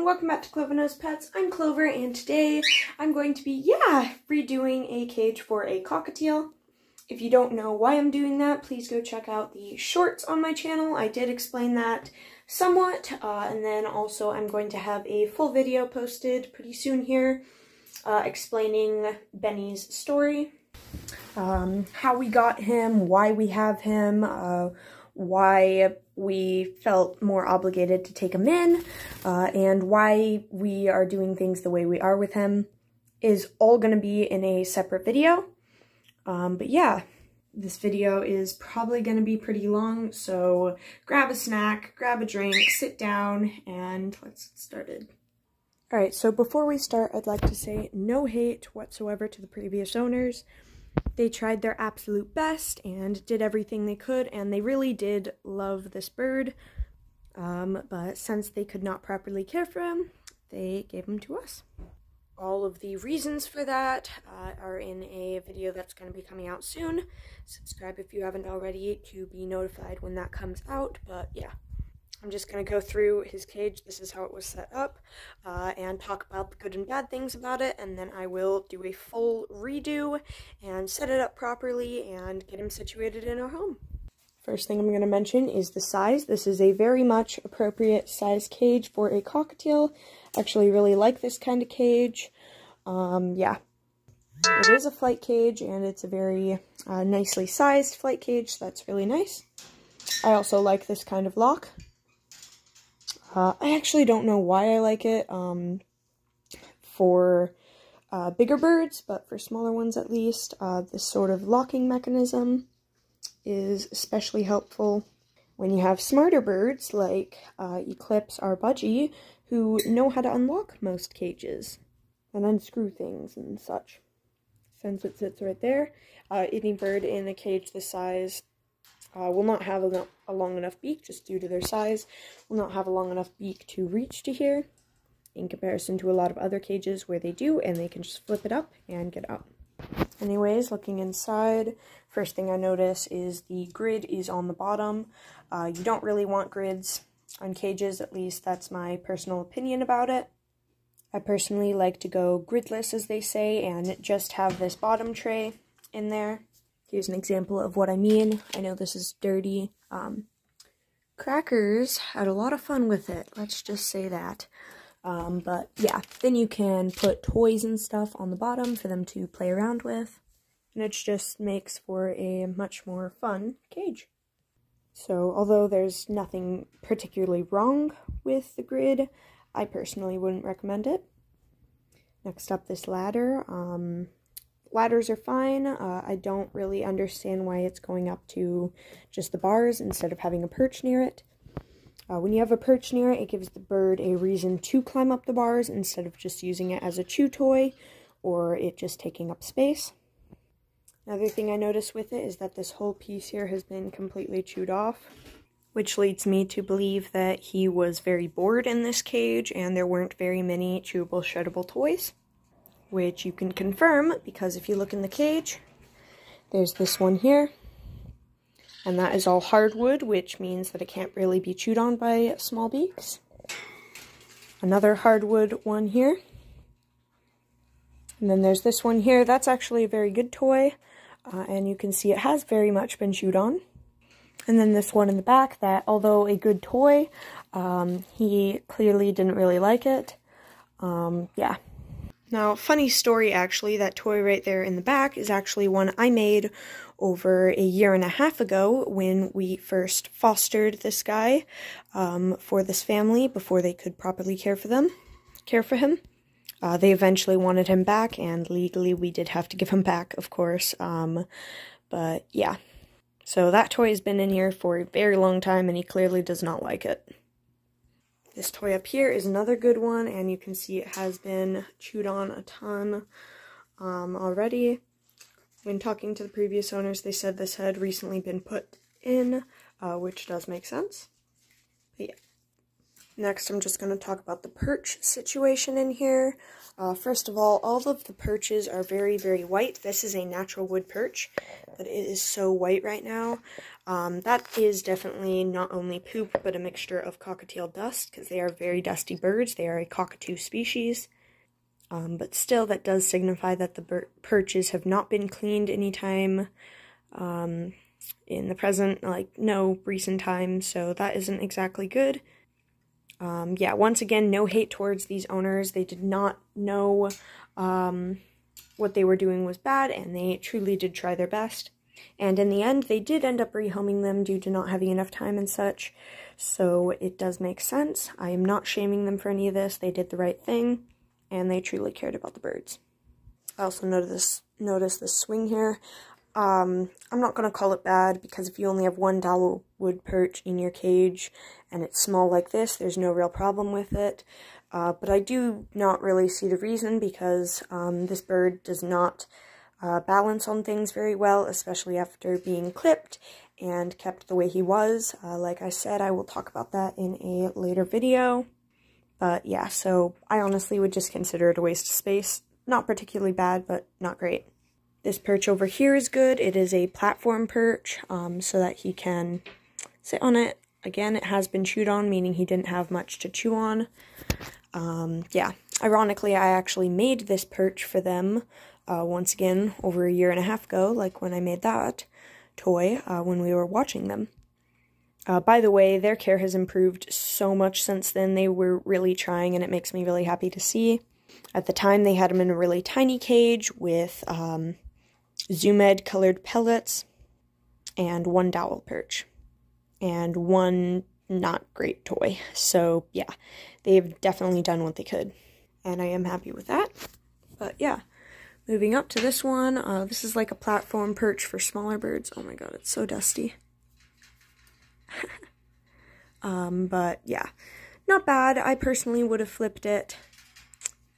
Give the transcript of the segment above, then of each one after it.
everyone, welcome back to Clover Knows Pets. I'm Clover, and today I'm going to be, redoing a cage for a cockatiel. If you don't know why I'm doing that, please go check out the shorts on my channel. I did explain that somewhat, and then also I'm going to have a full video posted pretty soon here, explaining Benny's story, how we got him, why we have him, why we felt more obligated to take him in, and why we are doing things the way we are with him is all going to be in a separate video. But yeah, this video is probably going to be pretty long, so grab a snack, grab a drink, sit down, and let's get started. Alright, so before we start, I'd like to say no hate whatsoever to the previous owners. They tried their absolute best and did everything they could, and they really did love this bird, but since they could not properly care for him, they gave him to us. All of the reasons for that are in a video that's going to be coming out soon. Subscribe if you haven't already to be notified when that comes out, but yeah. I'm just going to go through his cage, this is how it was set up, and talk about the good and bad things about it, and then I will do a full redo and set it up properly and get him situated in our home. First thing I'm going to mention is the size. This is a very much appropriate size cage for a cockatiel. I actually really like this kind of cage. Yeah. It is a flight cage, and it's a very nicely sized flight cage, so that's really nice. I also like this kind of lock. I actually don't know why I like it for bigger birds, but for smaller ones at least, this sort of locking mechanism is especially helpful when you have smarter birds like Eclipse or Budgie, who know how to unlock most cages and unscrew things and such. Since it sits right there, any bird in a cage this size will not have a long enough beak, just due to their size, will not have a long enough beak to reach to here, in comparison to a lot of other cages where they do, and they can just flip it up and get out. Anyways, looking inside, first thing I notice is the grid is on the bottom. You don't really want grids on cages, at least that's my personal opinion about it. I personally like to go gridless, as they say, and just have this bottom tray in there. Here's an example of what I mean. I know this is dirty. Crackers had a lot of fun with it, let's just say that. But yeah, then you can put toys and stuff on the bottom for them to play around with. And it just makes for a much more fun cage. So although there's nothing particularly wrong with the grid, I personally wouldn't recommend it. Next up, this ladder. Ladders are fine. I don't really understand why it's going up to just the bars instead of having a perch near it. When you have a perch near it, it gives the bird a reason to climb up the bars instead of just using it as a chew toy or it just taking up space. Another thing I noticed with it is that this whole piece here has been completely chewed off, which leads me to believe that he was very bored in this cage and there weren't very many chewable, shreddable toys. Which you can confirm, because if you look in the cage, there's this one here, and that is all hardwood, which means that it can't really be chewed on by small beaks. Another hardwood one here, and then there's this one here. That's actually a very good toy, and you can see it has very much been chewed on. And then this one in the back that, although a good toy, he clearly didn't really like it. Yeah. Now, funny story actually, that toy right there in the back is actually one I made over a year and a half ago when we first fostered this guy for this family before they could properly care for him. They eventually wanted him back, and legally we did have to give him back, of course, but yeah. So that toy has been in here for a very long time, and he clearly does not like it. This toy up here is another good one, and you can see it has been chewed on a ton already. When talking to the previous owners, they said this had recently been put in, which does make sense. But yeah. Next, I'm just going to talk about the perch situation in here. First of all of the perches are very, very white. This is a natural wood perch, but it is so white right now. That is definitely not only poop, but a mixture of cockatiel dust, because they are very dusty birds. They are a cockatoo species. But still, that does signify that the perches have not been cleaned anytime in the present, like, no recent time, so that isn't exactly good. Yeah, once again, no hate towards these owners. They did not know what they were doing was bad, and they truly did try their best. And in the end, they did end up rehoming them due to not having enough time and such, so it does make sense. I am not shaming them for any of this. They did the right thing, and they truly cared about the birds. I also noticed this swing here. I'm not going to call it bad, because if you only have one dowel wood perch in your cage and it's small like this, there's no real problem with it. But I do not really see the reason, because this bird does not balance on things very well, especially after being clipped and kept the way he was. Like I said, I will talk about that in a later video. But yeah, so I honestly would just consider it a waste of space. Not particularly bad, but not great. This perch over here is good. It is a platform perch, so that he can sit on it. Again, it has been chewed on, meaning he didn't have much to chew on. Yeah, ironically, I actually made this perch for them, once again, over 1.5 years ago, like when I made that toy, when we were watching them. By the way, their care has improved so much since then. They were really trying, and it makes me really happy to see. At the time, they had them in a really tiny cage with Zoom Ed colored pellets and one dowel perch and one not great toy. So yeah, they've definitely done what they could, and I am happy with that. But yeah, moving up to this one, this is like a platform perch for smaller birds. Oh my god, it's so dusty. But yeah, not bad. I personally would have flipped it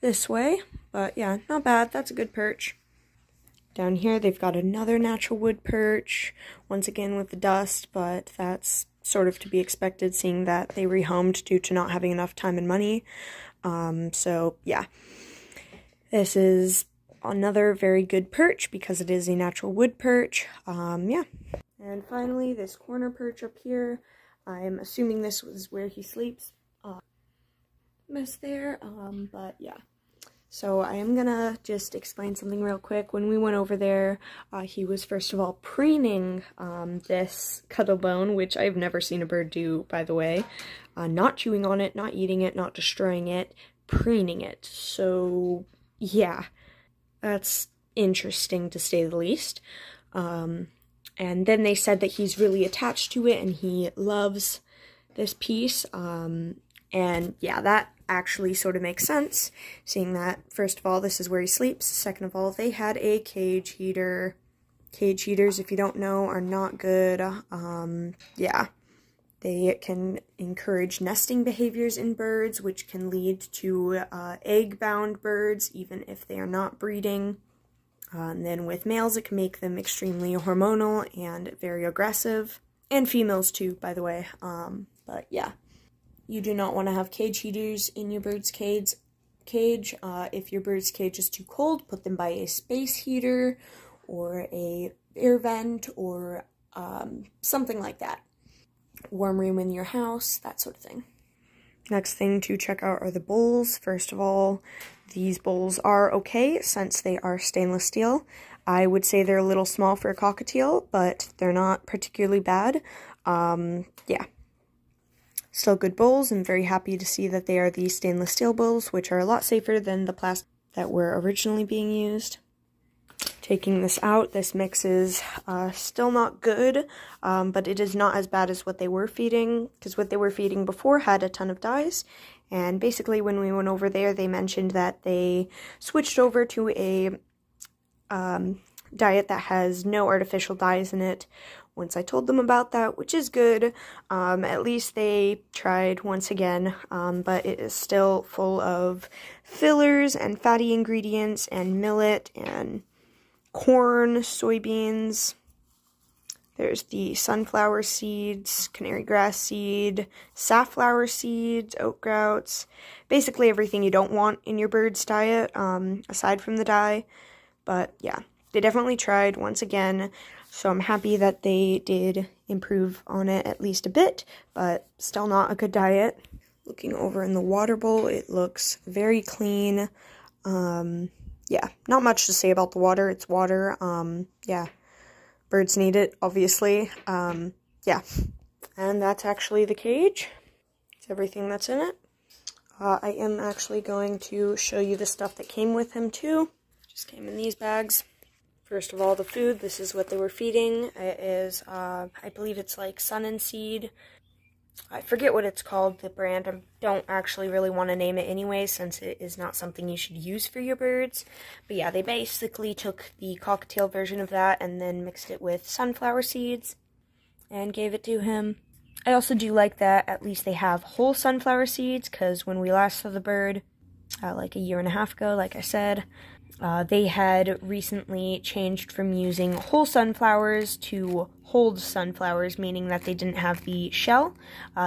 this way, but yeah, not bad. That's a good perch. Down here, they've got another natural wood perch, once again with the dust, but that's sort of to be expected, seeing that they rehomed due to not having enough time and money. So yeah, this is another very good perch because it is a natural wood perch. Yeah. And finally, this corner perch up here, I'm assuming this was where he sleeps. Mess there, but yeah. So I am gonna just explain something real quick. When we went over there, he was first of all preening this cuttle bone, which I've never seen a bird do, by the way. Not chewing on it, not eating it, not destroying it, preening it. So yeah, that's interesting to say the least. And then they said that he's really attached to it and he loves this piece. And yeah, that actually sort of makes sense, seeing that, first of all, this is where he sleeps. Second of all, they had a cage heater. Cage heaters, if you don't know, are not good. Yeah, they can encourage nesting behaviors in birds, which can lead to egg-bound birds, even if they are not breeding. And then with males, it can make them extremely hormonal and very aggressive. And females too, by the way. But yeah. You do not want to have cage heaters in your bird's cage. If your bird's cage is too cold, put them by a space heater or a air vent or something like that. Warm room in your house, that sort of thing. Next thing to check out are the bowls. First of all, these bowls are okay since they are stainless steel. I would say they're a little small for a cockatiel, but they're not particularly bad. Yeah. Still good bowls. I'm very happy to see that they are the stainless steel bowls, which are a lot safer than the plastic that were originally being used. Taking this out, this mix is still not good, but it is not as bad as what they were feeding, because what they were feeding before had a ton of dyes. And basically when we went over there, they mentioned that they switched over to a diet that has no artificial dyes in it. Once I told them about that, which is good, at least they tried once again, but it is still full of fillers and fatty ingredients and millet and corn, soybeans. There's the sunflower seeds, canary grass seed, safflower seeds, oat grouts, basically everything you don't want in your bird's diet, aside from the dye. But yeah, they definitely tried once again. So I'm happy that they did improve on it at least a bit, but still not a good diet. Looking over in the water bowl, it looks very clean. Yeah, not much to say about the water. It's water. Yeah, birds need it, obviously. Yeah, and that's actually the cage. It's everything that's in it. I am actually going to show you the stuff that came with him, too. Just came in these bags. First of all, the food. This is what they were feeding. It is, I believe it's like Sun and Seed. I forget what it's called, the brand. I don't actually really want to name it anyway, since it is not something you should use for your birds. But yeah, they basically took the cockateil version of that and then mixed it with sunflower seeds and gave it to him. I also do like that at least they have whole sunflower seeds, because when we last saw the bird, like a year and a half ago, like I said, they had recently changed from using whole sunflowers to hulled sunflowers, meaning that they didn't have the shell.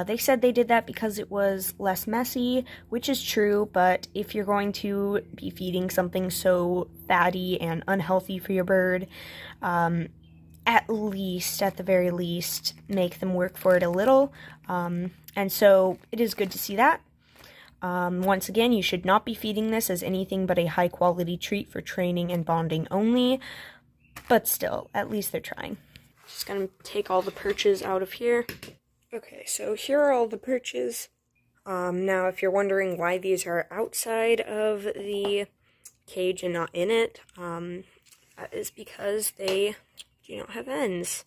They said they did that because it was less messy, which is true, but if you're going to be feeding something so fatty and unhealthy for your bird, at the very least, make them work for it a little. And so it is good to see that. Once again, you should not be feeding this as anything but a high-quality treat for training and bonding only. But still, at least they're trying. Just gonna take all the perches out of here. Okay, so here are all the perches. Now, if you're wondering why these are outside of the cage and not in it, that is because they do not have ends.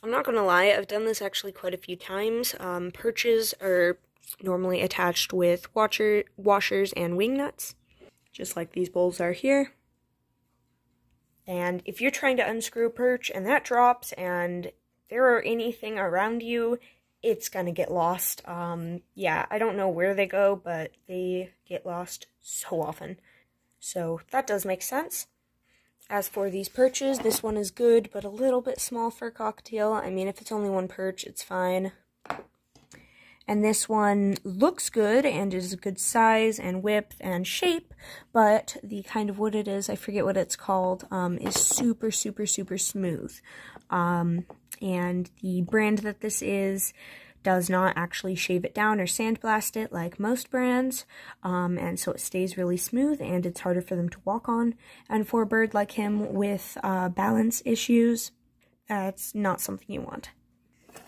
I'm not gonna lie, I've done this actually quite a few times. Perches are normally attached with washers and wing nuts, just like these bowls are here. And if you're trying to unscrew a perch and that drops and there are anything around you, it's gonna get lost. Yeah, I don't know where they go, but they get lost so often. So that does make sense. As for these perches, this one is good, but a little bit small for a cockatiel. I mean, if it's only one perch, it's fine. And this one looks good and is a good size and width and shape, but the kind of wood it is, I forget what it's called, is super, super, super smooth. And the brand that this is does not actually shave it down or sandblast it like most brands, and so it stays really smooth and it's harder for them to walk on. And for a bird like him with balance issues, that's not something you want.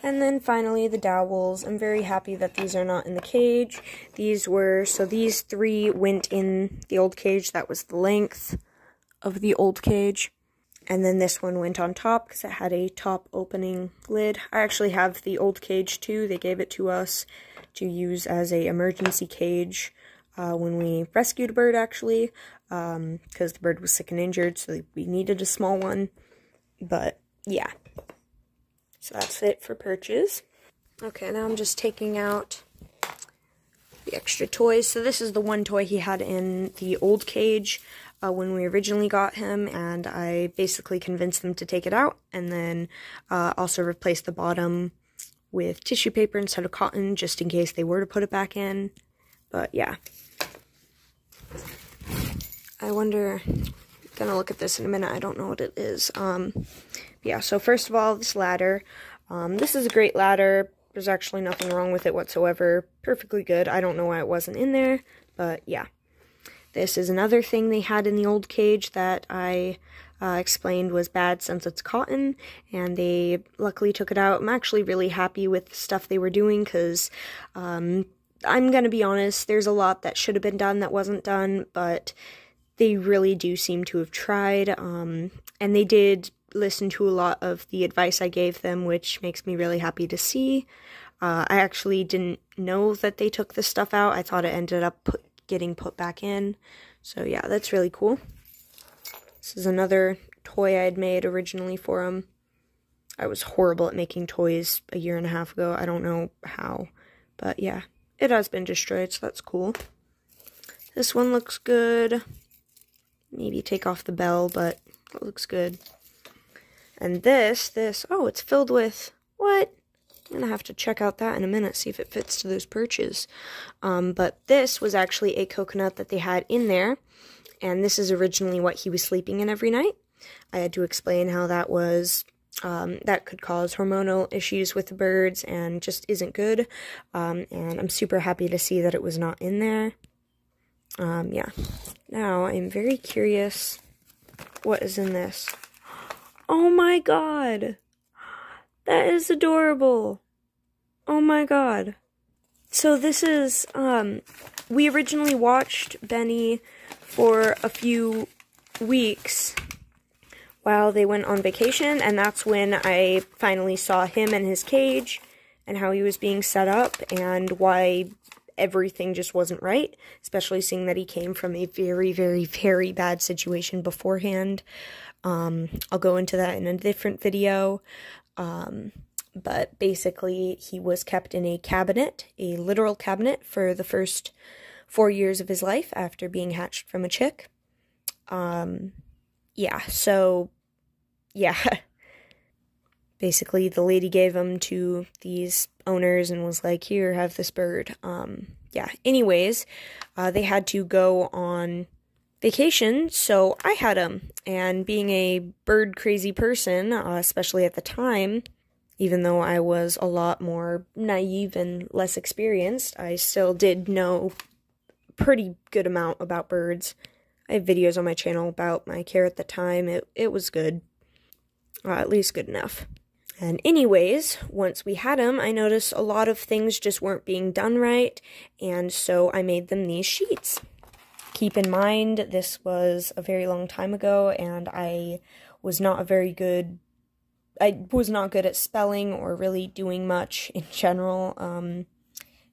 And then finally the dowels. I'm very happy that these are not in the cage. These 3 went in the old cage. That was the length of the old cage. And then this one went on top because it had a top opening lid. I actually have the old cage too. They gave it to us to use as a emergency cage when we rescued a bird, actually, because the bird was sick and injured, so we needed a small one. But yeah. So that's it for perches. Okay, now I'm just taking out the extra toys. So this is the one toy he had in the old cage when we originally got him, and I basically convinced them to take it out, and then also replace the bottom with tissue paper instead of cotton, just in case they were to put it back in. But yeah. I wonder, gonna look at this in a minute, I don't know what it is. Yeah, so first of all, this ladder. This is a great ladder. There's actually nothing wrong with it whatsoever. Perfectly good. I don't know why it wasn't in there, but yeah. This is another thing they had in the old cage that I explained was bad since it's cotton, and they luckily took it out. I'm actually really happy with the stuff they were doing, because I'm gonna be honest, there's a lot that should have been done that wasn't done, but they really do seem to have tried, and they did listen to a lot of the advice I gave them, which makes me really happy to see. I actually didn't know that they took this stuff out. I thought it ended up getting put back in. So yeah, that's really cool. This is another toy I had made originally for him. I was horrible at making toys a year and a half ago. I don't know how, but yeah, it has been destroyed, so that's cool. This one looks good. Maybe take off the bell, but it looks good. And this, oh, it's filled with, what? I'm gonna have to check out that in a minute, see if it fits to those perches. But this was actually a coconut that they had in there, and this is originally what he was sleeping in every night. I had to explain how that was that could cause hormonal issues with the birds and just isn't good. And I'm super happy to see that it was not in there. Yeah. Now, I'm very curious what is in this. Oh my god! That is adorable! Oh my god. So this is, we originally watched Benny for a few weeks while they went on vacation, and that's when I finally saw him and his cage, and how he was being set up, and why everything just wasn't right, especially seeing that he came from a very, very, very bad situation beforehand. I'll go into that in a different video, but basically he was kept in a cabinet, a literal cabinet, for the first 4 years of his life after being hatched from a chick. Yeah, so, yeah. Basically, the lady gave him to these owners and was like, here, have this bird. Yeah, anyways, they had to go on vacation, so I had him. And being a bird-crazy person, especially at the time, even though I was a lot more naive and less experienced, I still did know a pretty good amount about birds. I have videos on my channel about my care at the time. It was good. At least good enough. And anyways, once we had him, I noticed a lot of things just weren't being done right, and so I made them these sheets. Keep in mind, this was a very long time ago, and I was not good at spelling or really doing much in general,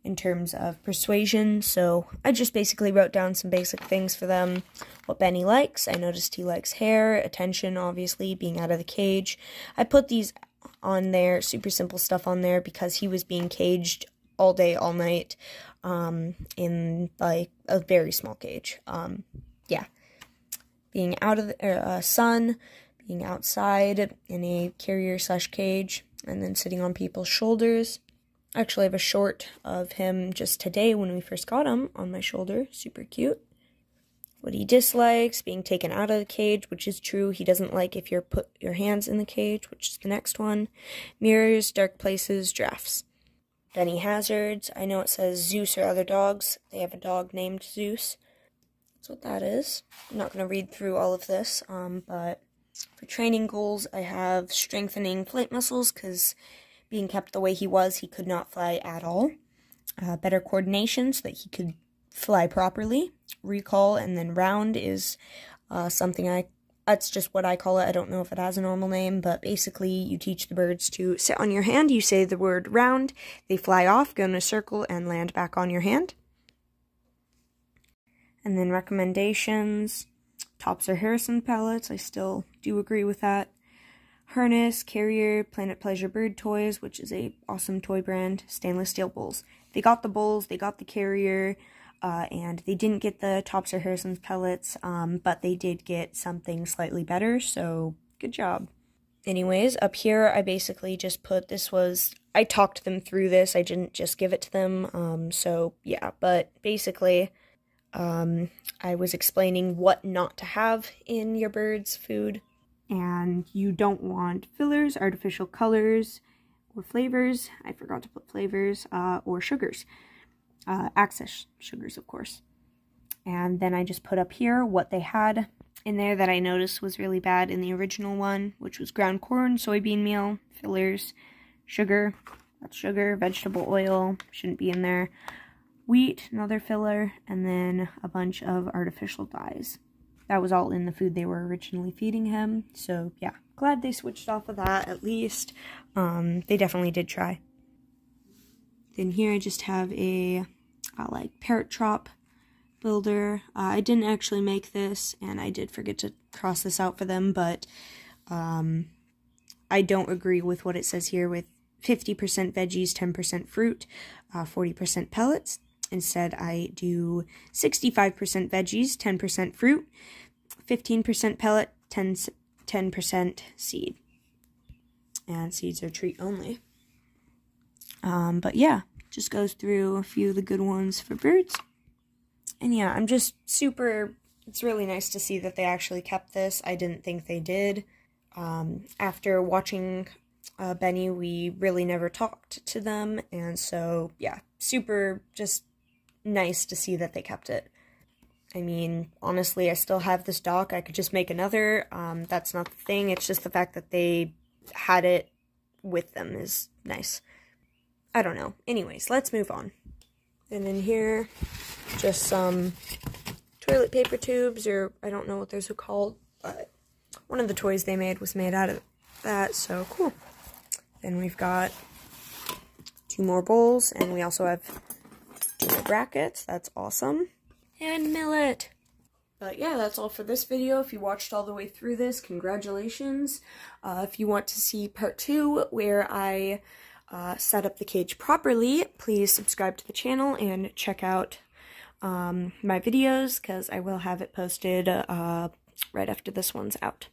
in terms of persuasion, so I just basically wrote down some basic things for them. What Benny likes. I noticed he likes hair, attention, obviously, being out of the cage. I put these on there, super simple stuff on there, because he was being caged all day, all night, in, like, a very small cage. Yeah. Being out of the sun, being outside in a carrier/cage, and then sitting on people's shoulders. Actually, I have a short of him just today when we first got him on my shoulder. Super cute. What he dislikes, being taken out of the cage, which is true. He doesn't like if you put your hands in the cage, which is the next one. Mirrors, dark places, drafts. Benny hazards. I know it says Zeus or other dogs. They have a dog named Zeus. That's what that is. I'm not going to read through all of this, but for training goals, I have strengthening flight muscles, because being kept the way he was, he could not fly at all. Better coordination so that he could fly properly. Recall, and then round is something that's just what I call it. I don't know if it has a normal name, but basically you teach the birds to sit on your hand. You say the word round, they fly off, go in a circle, and land back on your hand. And then recommendations. Topps or Harrison pellets, I still do agree with that. Harness, carrier, Planet Pleasure bird toys, which is a awesome toy brand. Stainless steel bowls. They got the bowls, they got the carrier, and they didn't get the Topps or Harrison's pellets, but they did get something slightly better, so good job. Anyways, up here I basically just put, I talked them through this, I didn't just give it to them, so yeah, but basically, I was explaining what not to have in your bird's food. And you don't want fillers, artificial colors, or flavors. I forgot to put flavors, or sugars. Access sugars, of course. And then I just put up here what they had in there that I noticed was really bad in the original one, which was ground corn, soybean meal, fillers, sugar, that's sugar, vegetable oil, shouldn't be in there, wheat, another filler, and then a bunch of artificial dyes. That was all in the food they were originally feeding him, so yeah, glad they switched off of that at least. They definitely did try. Then here I just have a like parrot trap builder. I didn't actually make this, and I did forget to cross this out for them, but I don't agree with what it says here with 50% veggies, 10% fruit, 40% pellets. Instead, I do 65% veggies, 10% fruit, 15% pellet, 10% seed. And seeds are treat only. But yeah, just goes through a few of the good ones for birds. And yeah, I'm just super, it's really nice to see that they actually kept this. I didn't think they did. After watching Benny, we really never talked to them, and so, yeah, super just nice to see that they kept it. I mean, honestly, I still have this dock. I could just make another. That's not the thing. It's just the fact that they had it with them is nice. I don't know. Anyways, let's move on. And in here, just some toilet paper tubes, or I don't know what those are called, but one of the toys they made was made out of that, so cool. Then we've got 2 more bowls, and we also have 2 more brackets. That's awesome. And Millet. But yeah, that's all for this video. If you watched all the way through this, congratulations. If you want to see part 2, where I set up the cage properly, please subscribe to the channel and check out my videos, because I will have it posted right after this one's out.